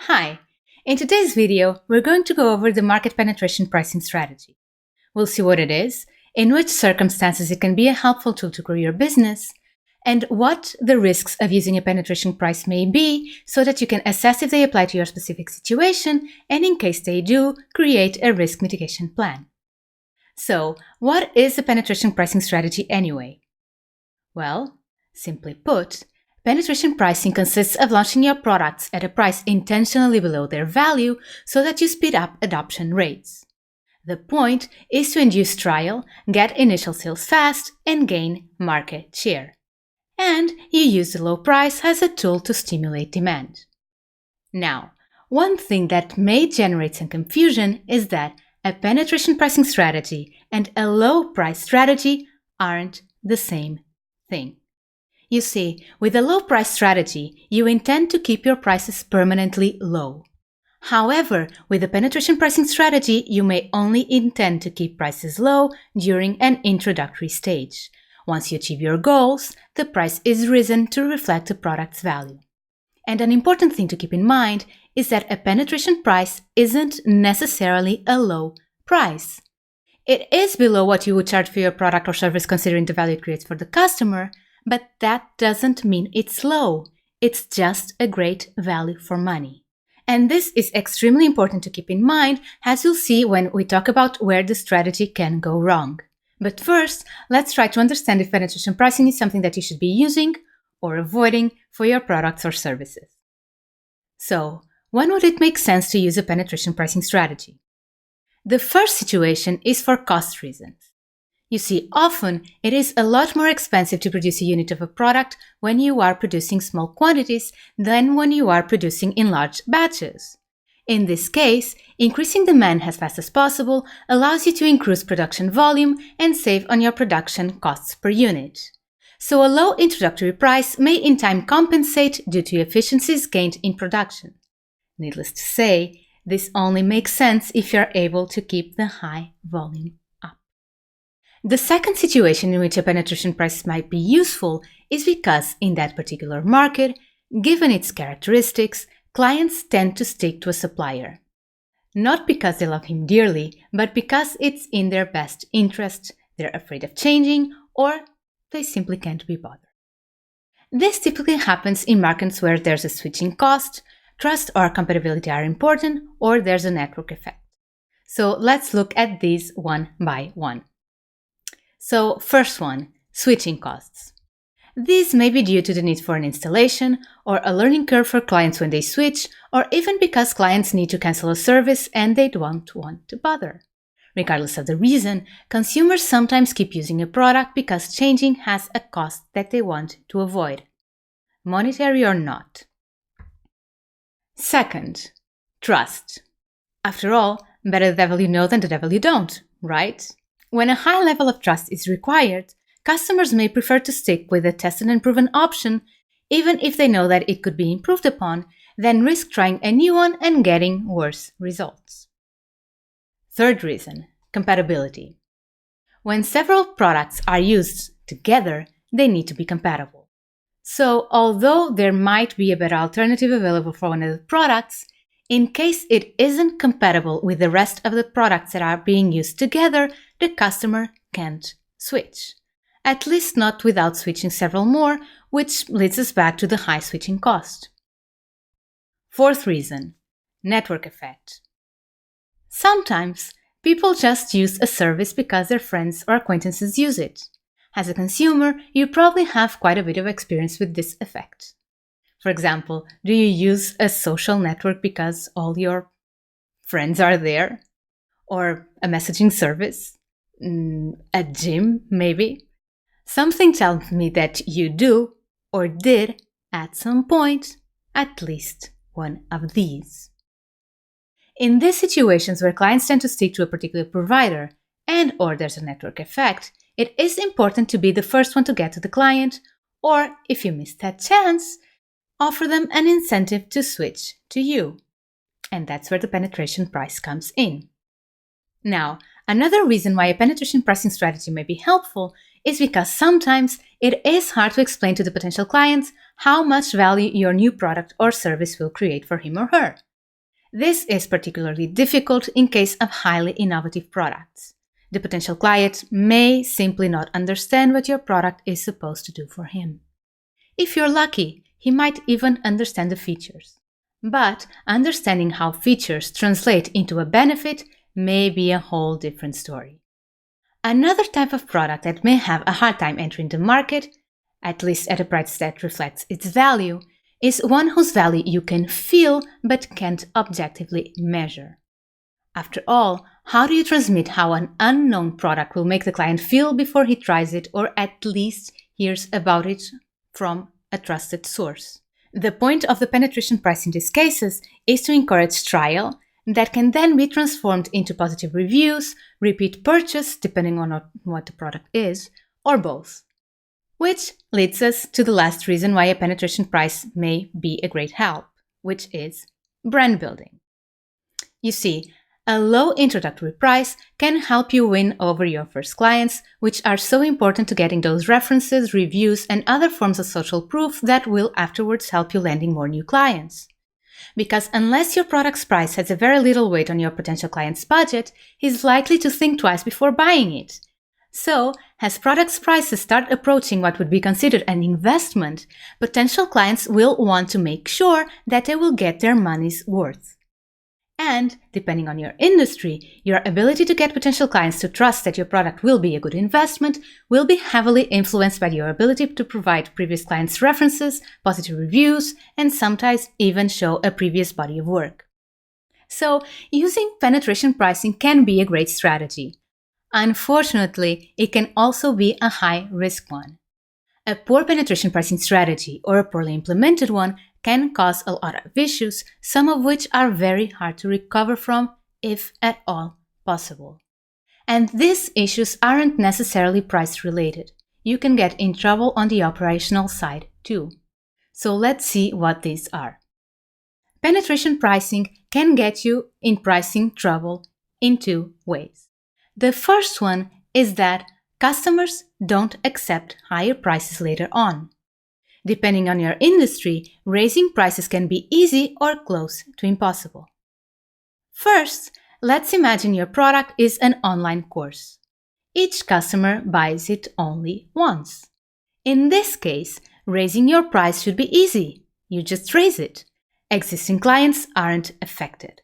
Hi! In today's video, we're going to go over the market penetration pricing strategy. We'll see what it is, in which circumstances it can be a helpful tool to grow your business, and what the risks of using a penetration price may be so that you can assess if they apply to your specific situation and, in case they do, create a risk mitigation plan. So, what is a penetration pricing strategy anyway? Well, simply put, penetration pricing consists of launching your products at a price intentionally below their value so that you speed up adoption rates. The point is to induce trial, get initial sales fast, and gain market share. And you use the low price as a tool to stimulate demand. Now, one thing that may generate some confusion is that a penetration pricing strategy and a low price strategy aren't the same thing. You see, with a low price strategy, you intend to keep your prices permanently low. However, with a penetration pricing strategy, you may only intend to keep prices low during an introductory stage. Once you achieve your goals, the price is risen to reflect the product's value. And an important thing to keep in mind is that a penetration price isn't necessarily a low price. It is below what you would charge for your product or service considering the value it creates for the customer, but that doesn't mean it's low. It's just a great value for money. And this is extremely important to keep in mind, as you'll see when we talk about where the strategy can go wrong. But first, let's try to understand if penetration pricing is something that you should be using or avoiding for your products or services. So, when would it make sense to use a penetration pricing strategy? The first situation is for cost reasons. You see, often it is a lot more expensive to produce a unit of a product when you are producing small quantities than when you are producing in large batches. In this case, increasing demand as fast as possible allows you to increase production volume and save on your production costs per unit. So a low introductory price may in time compensate due to efficiencies gained in production. Needless to say, this only makes sense if you're able to keep the high volume up. The second situation in which a penetration price might be useful is because in that particular market, given its characteristics, clients tend to stick to a supplier. Not because they love him dearly, but because it's in their best interest, they're afraid of changing, or they simply can't be bothered. This typically happens in markets where there's a switching cost, trust or compatibility are important, or there's a network effect. So let's look at these one by one. So first one, switching costs. These may be due to the need for an installation or a learning curve for clients when they switch, or even because clients need to cancel a service and they don't want to bother. Regardless of the reason, consumers sometimes keep using a product because changing has a cost that they want to avoid, monetary or not. Second, trust. After all, better the devil you know than the devil you don't, right? When a high level of trust is required, customers may prefer to stick with a tested and proven option, even if they know that it could be improved upon, than risk trying a new one and getting worse results. Third reason, compatibility. When several products are used together, they need to be compatible. So, although there might be a better alternative available for one of the products, in case it isn't compatible with the rest of the products that are being used together, the customer can't switch. At least not without switching several more, which leads us back to the high switching cost. Fourth reason, network effect. Sometimes, people just use a service because their friends or acquaintances use it. As a consumer, you probably have quite a bit of experience with this effect. For example, do you use a social network because all your friends are there? Or a messaging service? A gym, maybe? Something tells me that you do, or did, at some point, at least one of these. In these situations where clients tend to stick to a particular provider and/or there's a network effect, it is important to be the first one to get to the client, or if you miss that chance, offer them an incentive to switch to you. And that's where the penetration price comes in. Now, another reason why a penetration pricing strategy may be helpful is because sometimes it is hard to explain to the potential clients how much value your new product or service will create for him or her. This is particularly difficult in case of highly innovative products. The potential client may simply not understand what your product is supposed to do for him. If you're lucky, he might even understand the features. But understanding how features translate into a benefit may be a whole different story. Another type of product that may have a hard time entering the market, at least at a price that reflects its value, is one whose value you can feel but can't objectively measure. After all, how do you transmit how an unknown product will make the client feel before he tries it or at least hears about it from a trusted source? The point of the penetration price in these cases is to encourage trial that can then be transformed into positive reviews, repeat purchase, depending on what the product is, or both. Which leads us to the last reason why a penetration price may be a great help, which is brand building. You see, a low introductory price can help you win over your first clients, which are so important to getting those references, reviews, and other forms of social proof that will afterwards help you landing more new clients. Because unless your product's price has a very little weight on your potential client's budget, he's likely to think twice before buying it. So, as products' prices start approaching what would be considered an investment, potential clients will want to make sure that they will get their money's worth. And, depending on your industry, your ability to get potential clients to trust that your product will be a good investment will be heavily influenced by your ability to provide previous clients' references, positive reviews, and sometimes even show a previous body of work. So, using penetration pricing can be a great strategy. Unfortunately, it can also be a high-risk one. A poor penetration pricing strategy or a poorly implemented one can cause a lot of issues, some of which are very hard to recover from, if at all possible. And these issues aren't necessarily price-related. You can get in trouble on the operational side too. So let's see what these are. Penetration pricing can get you in pricing trouble in two ways. The first one is that customers don't accept higher prices later on. Depending on your industry, raising prices can be easy or close to impossible. First, let's imagine your product is an online course. Each customer buys it only once. In this case, raising your price should be easy. You just raise it. Existing clients aren't affected.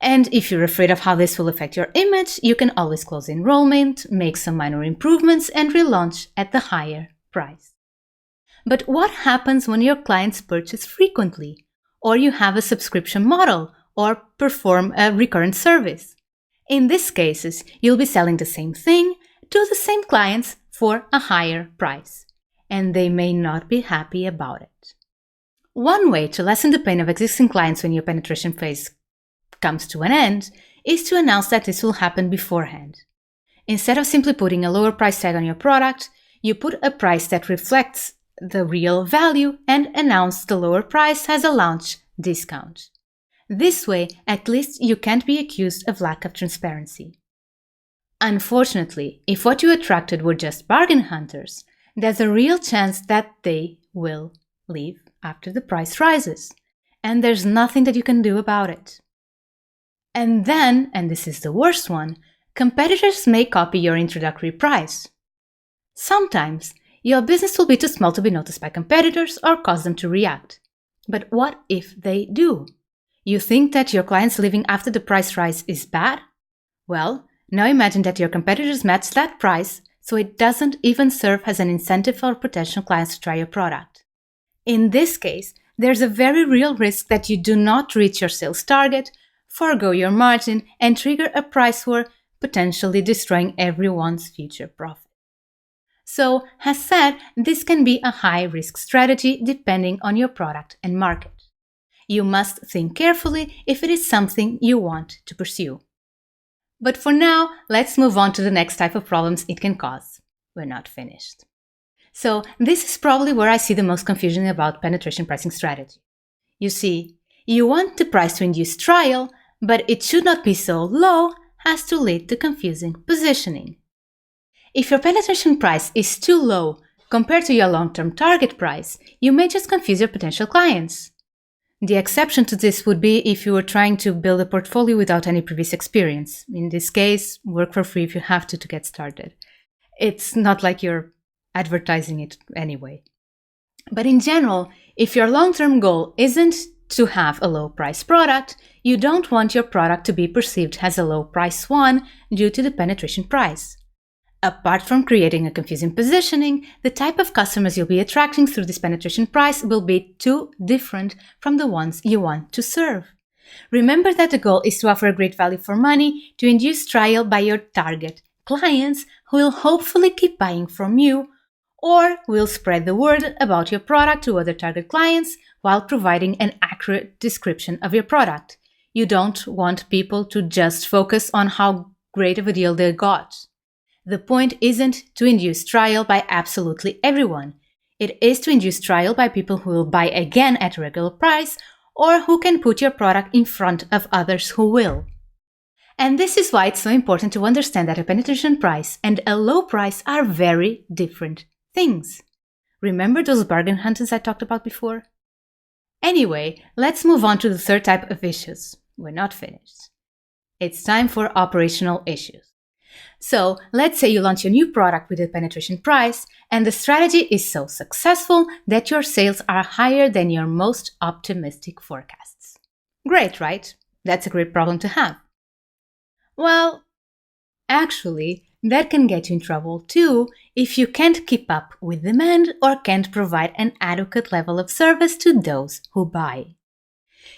And if you're afraid of how this will affect your image, you can always close enrollment, make some minor improvements, and relaunch at the higher price. But what happens when your clients purchase frequently, or you have a subscription model, or perform a recurrent service? In these cases, you'll be selling the same thing to the same clients for a higher price, and they may not be happy about it. One way to lessen the pain of existing clients when your penetration phase comes to an end is to announce that this will happen beforehand. Instead of simply putting a lower price tag on your product, you put a price that reflects the real value and announce the lower price as a launch discount. This way, at least you can't be accused of lack of transparency. Unfortunately, if what you attracted were just bargain hunters, there's a real chance that they will leave after the price rises, and there's nothing that you can do about it. And then, and this is the worst one, competitors may copy your introductory price. Sometimes, your business will be too small to be noticed by competitors or cause them to react. But what if they do? You think that your clients leaving after the price rise is bad? Well, now imagine that your competitors match that price, so it doesn't even serve as an incentive for potential clients to try your product. In this case, there's a very real risk that you do not reach your sales target, forego your margin, and trigger a price war, potentially destroying everyone's future profit. So, as said, this can be a high-risk strategy depending on your product and market. You must think carefully if it is something you want to pursue. But for now, let's move on to the next type of problems it can cause. We're not finished. So, this is probably where I see the most confusion about penetration pricing strategy. You see, you want the price to induce trial, but it should not be so low as to lead to confusing positioning. If your penetration price is too low compared to your long-term target price, you may just confuse your potential clients. The exception to this would be if you were trying to build a portfolio without any previous experience. In this case, work for free if you have to get started. It's not like you're advertising it anyway. But in general, if your long-term goal isn't to have a low-price product, you don't want your product to be perceived as a low-price one due to the penetration price. Apart from creating a confusing positioning, the type of customers you'll be attracting through this penetration price will be too different from the ones you want to serve. Remember that the goal is to offer a great value for money to induce trial by your target clients who will hopefully keep buying from you, or will spread the word about your product to other target clients while providing an accurate description of your product. You don't want people to just focus on how great of a deal they got. The point isn't to induce trial by absolutely everyone. It is to induce trial by people who will buy again at a regular price or who can put your product in front of others who will. And this is why it's so important to understand that a penetration price and a low price are very different things. Remember those bargain hunters I talked about before? Anyway, let's move on to the third type of issues. We're not finished. It's time for operational issues. So let's say you launch a new product with a penetration price and the strategy is so successful that your sales are higher than your most optimistic forecasts. Great, right? That's a great problem to have. Well, actually, that can get you in trouble too if you can't keep up with demand or can't provide an adequate level of service to those who buy.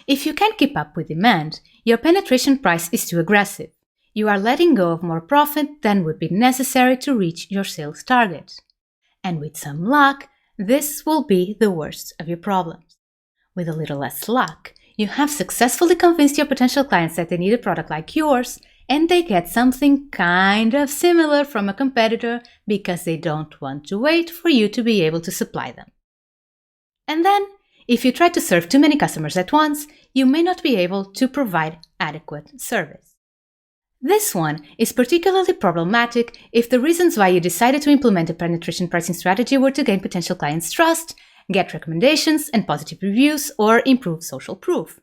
If you can't keep up with demand, your penetration price is too aggressive. You are letting go of more profit than would be necessary to reach your sales target. And with some luck, this will be the worst of your problems. With a little less luck, you have successfully convinced your potential clients that they need a product like yours, and they get something kind of similar from a competitor because they don't want to wait for you to be able to supply them. And then, if you try to serve too many customers at once, you may not be able to provide adequate service. This one is particularly problematic if the reasons why you decided to implement a penetration pricing strategy were to gain potential clients' trust, get recommendations and positive reviews, or improve social proof.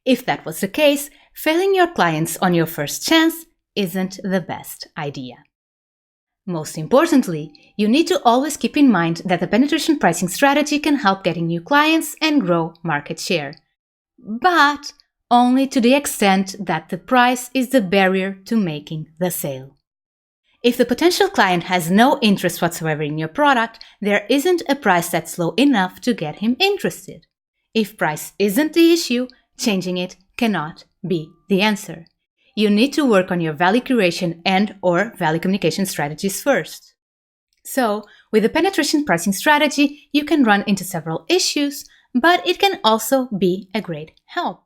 If that was the case, failing your clients on your first chance isn't the best idea. Most importantly, you need to always keep in mind that the penetration pricing strategy can help getting new clients and grow market share. But only to the extent that the price is the barrier to making the sale. If the potential client has no interest whatsoever in your product, there isn't a price that's low enough to get him interested. If price isn't the issue, changing it cannot be the answer. You need to work on your value creation and/or value communication strategies first. So, with the penetration pricing strategy, you can run into several issues, but it can also be a great help.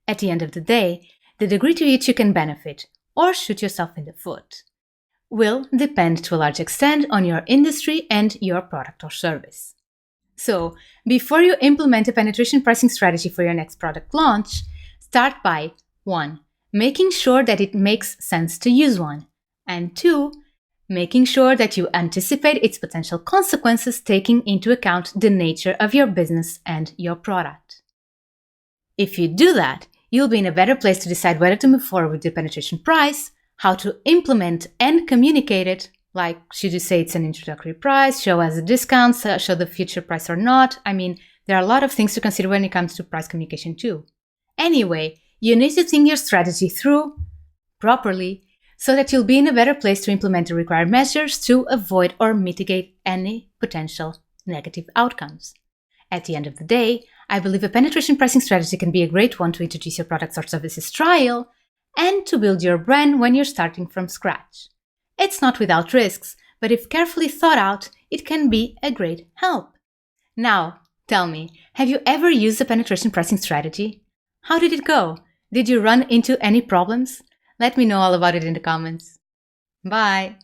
At the end of the day, the degree to which you can benefit or shoot yourself in the foot will depend to a large extent on your industry and your product or service. So, before you implement a penetration pricing strategy for your next product launch, start by 1. Making sure that it makes sense to use one, and 2. Making sure that you anticipate its potential consequences, taking into account the nature of your business and your product. If you do that, you'll be in a better place to decide whether to move forward with the penetration price, how to implement and communicate it, like should you say it's an introductory price, show as a discount, show the future price or not. I mean, there are a lot of things to consider when it comes to price communication too. Anyway, you need to think your strategy through properly so that you'll be in a better place to implement the required measures to avoid or mitigate any potential negative outcomes. At the end of the day, I believe a penetration pricing strategy can be a great one to introduce your products or services trial and to build your brand when you're starting from scratch. It's not without risks, but if carefully thought out, it can be a great help. Now, tell me, have you ever used a penetration pricing strategy? How did it go? Did you run into any problems? Let me know all about it in the comments. Bye!